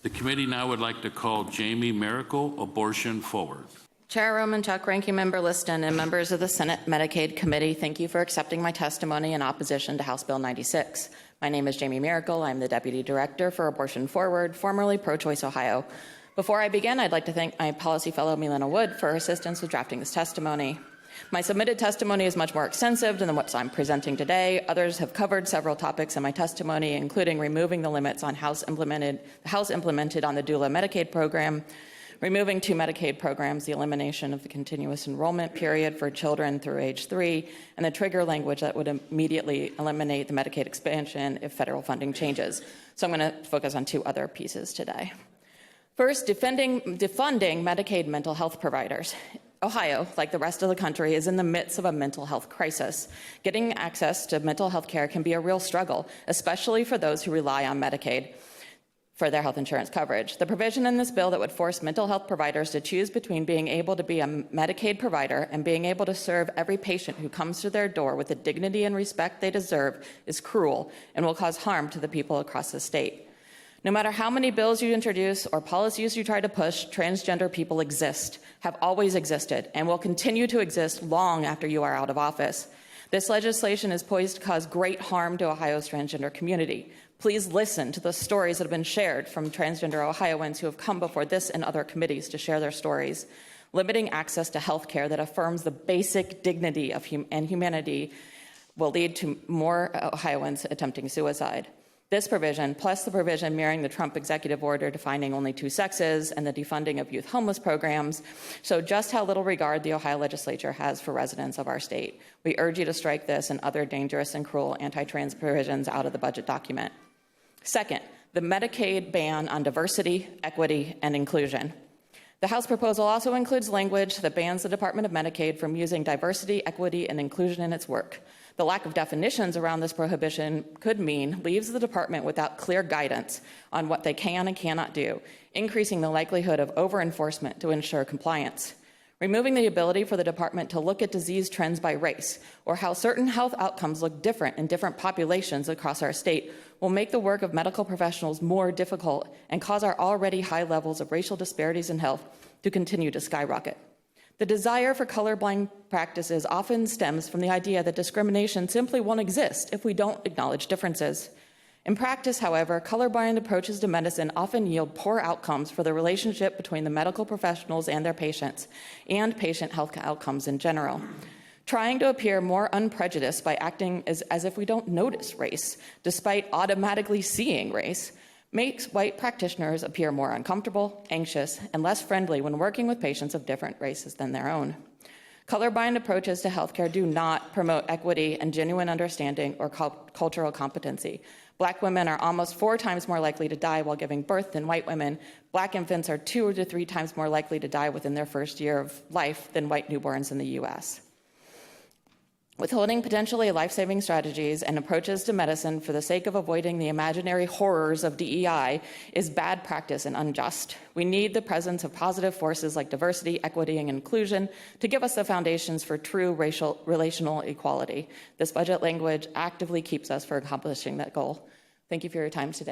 The committee now would like to call Jaime Miracle, Abortion Forward. Chair Romanchuk, Ranking Member Liston, and members of the Senate Medicaid Committee, thank you for accepting my testimony in opposition to House Bill 96. My name is Jaime Miracle. I'm the Deputy Director for Abortion Forward, formerly Pro-Choice Ohio. Before I begin, I'd like to thank my policy fellow, Milena Wood, for her assistance with drafting this testimony. My submitted testimony is much more extensive than what I'm presenting today. Others have covered several topics in my testimony, including removing the limits on the House implemented on the doula Medicaid program, removing 2 Medicaid programs, the elimination of the continuous enrollment period for children through age 3, and the trigger language that would immediately eliminate the Medicaid expansion if federal funding changes. So I'm going to focus on 2 other pieces today. First, defunding Medicaid mental health providers. Ohio, like the rest of the country, is in the midst of a mental health crisis. Getting access to mental health care can be a real struggle, especially for those who rely on Medicaid for their health insurance coverage. The provision in this bill that would force mental health providers to choose between being able to be a Medicaid provider and being able to serve every patient who comes to their door with the dignity and respect they deserve is cruel and will cause harm to the people across the state. No matter how many bills you introduce or policies you try to push, transgender people exist, have always existed, and will continue to exist long after you are out of office. This legislation is poised to cause great harm to Ohio's transgender community. Please listen to the stories that have been shared from transgender Ohioans who have come before this and other committees to share their stories. Limiting access to health care that affirms the basic dignity of and humanity will lead to more Ohioans attempting suicide. This provision, plus the provision mirroring the Trump executive order defining only 2 sexes and the defunding of youth homeless programs, show just how little regard the Ohio legislature has for residents of our state. We urge you to strike this and other dangerous and cruel anti-trans provisions out of the budget document. Second, the Medicaid ban on diversity, equity, and inclusion. The House proposal also includes language that bans the Department of Medicaid from using diversity, equity, and inclusion in its work. The lack of definitions around this prohibition could mean leaves the department without clear guidance on what they can and cannot do, increasing the likelihood of over-enforcement to ensure compliance. Removing the ability for the department to look at disease trends by race or how certain health outcomes look different in different populations across our state will make the work of medical professionals more difficult and cause our already high levels of racial disparities in health to continue to skyrocket. The desire for colorblind practices often stems from the idea that discrimination simply won't exist if we don't acknowledge differences. In practice, however, colorblind approaches to medicine often yield poor outcomes for the relationship between the medical professionals and their patients, and patient health outcomes in general. Trying to appear more unprejudiced by acting as if we don't notice race, despite automatically seeing race, makes white practitioners appear more uncomfortable, anxious, and less friendly when working with patients of different races than their own. Colorblind approaches to healthcare do not promote equity and genuine understanding or cultural competency. Black women are almost 4 times more likely to die while giving birth than white women. Black infants are 2 to 3 times more likely to die within their first year of life than white newborns in the U.S. Withholding potentially life-saving strategies and approaches to medicine for the sake of avoiding the imaginary horrors of DEI is bad practice and unjust. We need the presence of positive forces like diversity, equity, and inclusion to give us the foundations for true relational equality. This budget language actively keeps us from accomplishing that goal. Thank you for your time today.